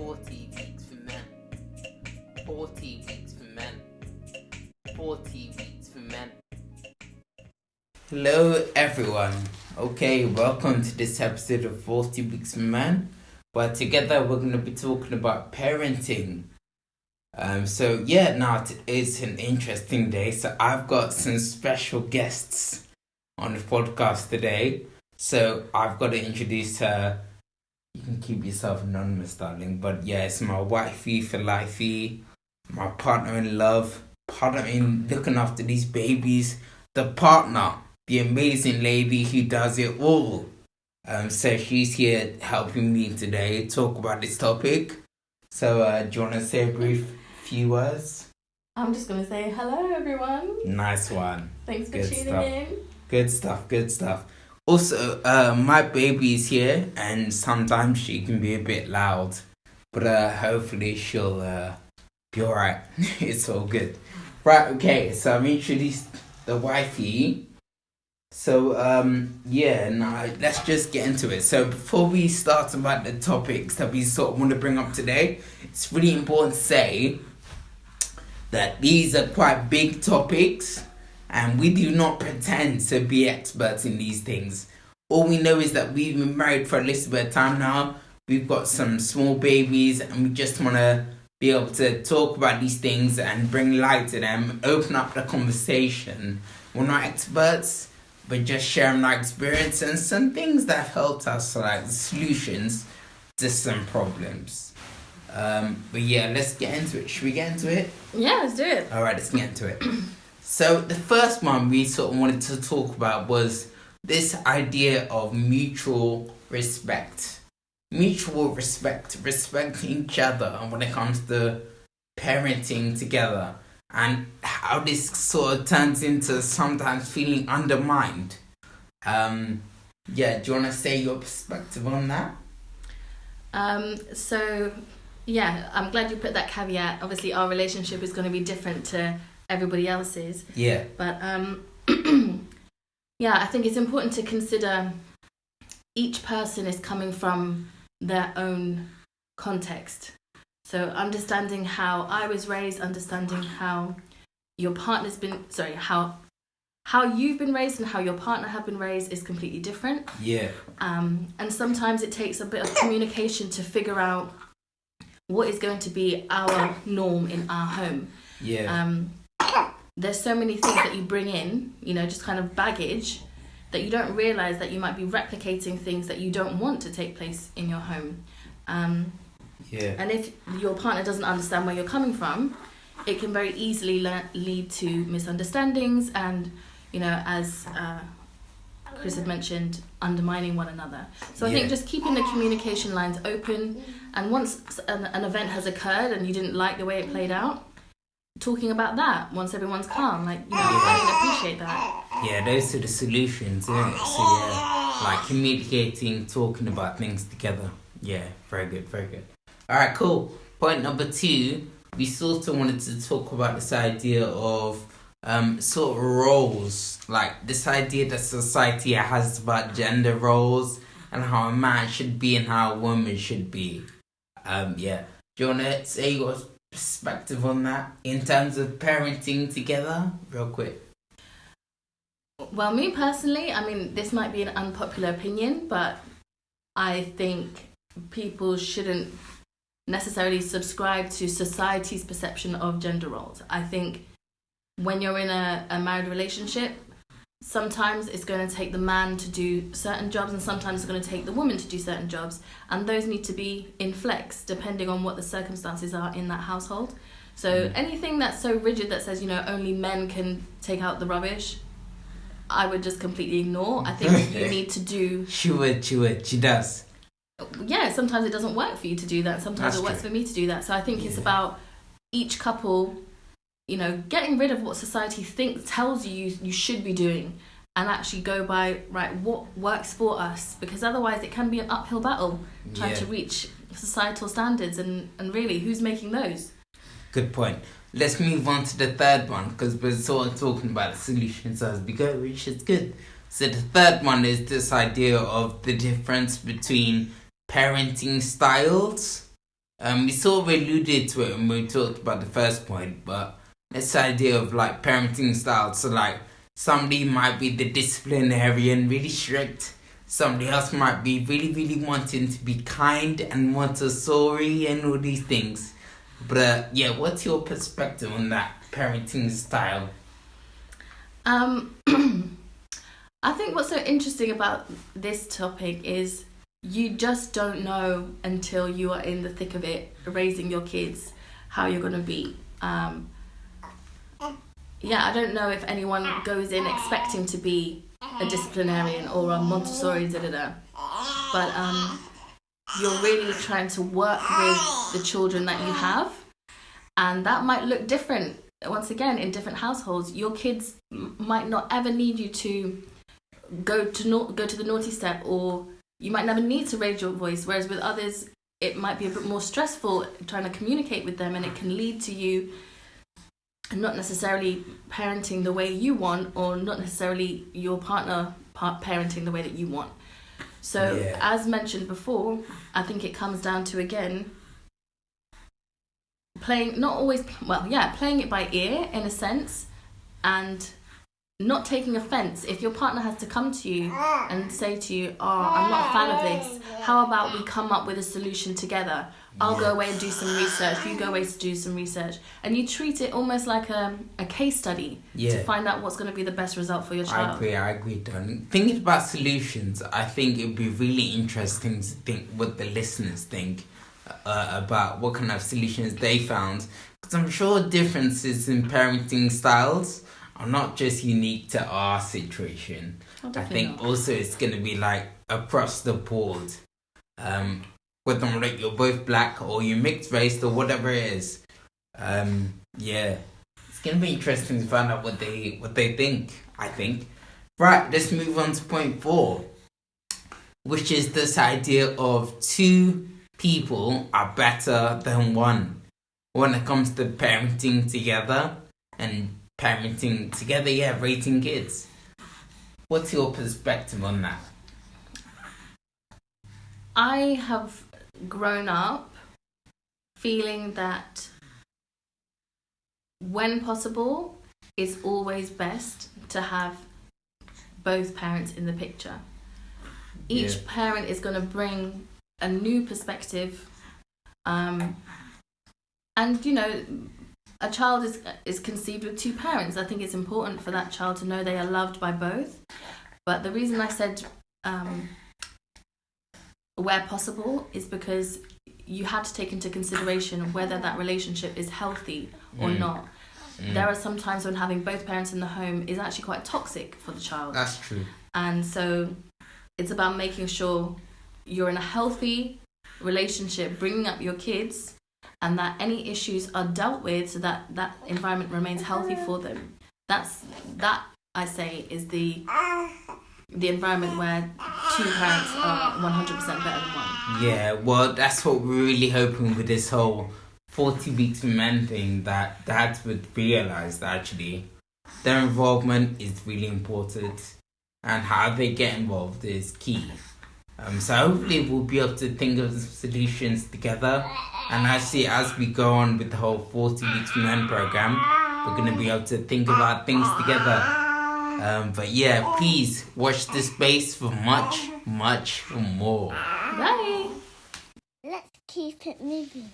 40 weeks for men. 40 weeks for men. 40 weeks for men. Hello everyone. Okay, welcome to this episode of 40 Weeks for Men. But together we're going to be talking about parenting. Now it's an interesting day. So I've got some special guests on the podcast today. So I've got to introduce her. You can keep yourself anonymous, darling. But yeah, it's my wifey for lifey, my partner in love, partner in looking after these babies, the partner, the amazing lady who does it all. So she's here helping me today talk about this topic. So do you want to say a brief few words? I'm just going to say hello, everyone. Nice one. Thanks for tuning in. Good stuff. Also, my baby is here, and sometimes she can be a bit loud, but hopefully she'll be alright. It's all good. Right, okay, so I've introduced the wifey. So, now let's just get into it. So before we start about the topics that we sort of want to bring up today, it's really important to say that these are quite big topics, and we do not pretend to be experts in these things. All we know is that we've been married for a little bit of time now. We've got some small babies, and we just want to be able to talk about these things and bring light to them, open up the conversation. We're not experts, but just sharing our experience and some things that have helped us, like solutions to some problems. But yeah, let's get into it. Should we get into it? Yeah, let's do it. Alright, let's get into it. So the first one we sort of wanted to talk about was this idea of mutual respect. Mutual respect, respecting each other when it comes to parenting together, and how this sort of turns into sometimes feeling undermined. Do you want to say your perspective on that? I'm glad you put that caveat. Obviously, our relationship is going to be different to everybody else's. Yeah. But I think it's important to consider each person is coming from their own context. So understanding how I was raised, understanding how your partner's been, how you've been raised and how your partner have been raised is completely different. Yeah. And sometimes it takes a bit of communication to figure out what is going to be our norm in our home. Yeah. There's so many things that you bring in, just kind of baggage, that you don't realise that you might be replicating things that you don't want to take place in your home. And if your partner doesn't understand where you're coming from, it can very easily lead to misunderstandings and, as Chris had mentioned, undermining one another. So I think just keeping the communication lines open, and once an event has occurred and you didn't like the way it played out, talking about that once everyone's calm, I can appreciate that. Yeah, those are the solutions, isn't it? So like communicating, talking about things together. Yeah, very good. Alright, cool. Point number 2, we sort of wanted to talk about this idea of sort of roles, like this idea that society has about gender roles and how a man should be and how a woman should be. Do you want to say your perspective on that in terms of parenting together, real quick? Well, me personally, this might be an unpopular opinion, but I think people shouldn't necessarily subscribe to society's perception of gender roles. I think when you're in a married relationship, sometimes it's going to take the man to do certain jobs and sometimes it's going to take the woman to do certain jobs, and those need to be in flex depending on what the circumstances are in that household. So anything that's so rigid that says, only men can take out the rubbish, I would just completely ignore. I think you need to do... She does. Yeah, sometimes it doesn't work for you to do that. Sometimes it works for me to do that. So I think it's about each couple, getting rid of what society tells you should be doing, and actually go by, what works for us. Because otherwise it can be an uphill battle trying to reach societal standards, and really, who's making those? Good point. Let's move on to the third one, because we're sort of talking about the solutions as we go, which is good. So the third one is this idea of the difference between parenting styles We sort of alluded to it when we talked about the first point, but this idea of like parenting styles. So like somebody might be the disciplinarian, really strict. Somebody else might be really, really wanting to be kind and Montessori and all these things. But yeah, what's your perspective on that parenting style? I think what's so interesting about this topic is you just don't know until you are in the thick of it, raising your kids, how you're going to be. I don't know if anyone goes in expecting to be a disciplinarian or a Montessori, but you're really trying to work with the children that you have, and that might look different. Once again, in different households, your kids might not ever need you to go to the naughty step, or you might never need to raise your voice. Whereas with others, it might be a bit more stressful trying to communicate with them, and it can lead to you not necessarily parenting the way you want, or not necessarily your partner parenting the way that you want. So, as mentioned before, I think it comes down to, again, playing it by ear in a sense, and not taking offense. If your partner has to come to you and say to you, I'm not a fan of this, how about we come up with a solution together? I'll go away and do some research, you go away to do some research, and you treat it almost like a case study to find out what's going to be the best result for your child. I agree, darling. Thinking about solutions, I think it would be really interesting to think what the listeners think about what kind of solutions they found, because I'm sure differences in parenting styles are not just unique to our situation. I think also it's going to be like across the board. Whether like you're both black or you're mixed race or whatever it is. It's going to be interesting to find out what they think, I think. Right, let's move on to point 4, which is this idea of 2 people are better than 1 when it comes to parenting together and raising kids. What's your perspective on that? I have grown up feeling that when possible, it's always best to have both parents in the picture. Each parent is going to bring a new perspective, and a child is conceived with 2 parents. I think it's important for that child to know they are loved by both. But the reason I said where possible is because you have to take into consideration whether that relationship is healthy or not. There are some times when having both parents in the home is actually quite toxic for the child. That's true. And so it's about making sure you're in a healthy relationship, bringing up your kids, and that any issues are dealt with so that that environment remains healthy for them. That I say is the environment where 2 parents are 100% better than 1. Yeah, well, that's what we're really hoping with this whole 40 Weeks for Men thing, that dads would realise that actually their involvement is really important and how they get involved is key. So hopefully we'll be able to think of solutions together, and actually as we go on with the whole 40 Weeks for Men program, we're going to be able to think about things together. Please watch this space for much, much more. Bye. Let's keep it moving.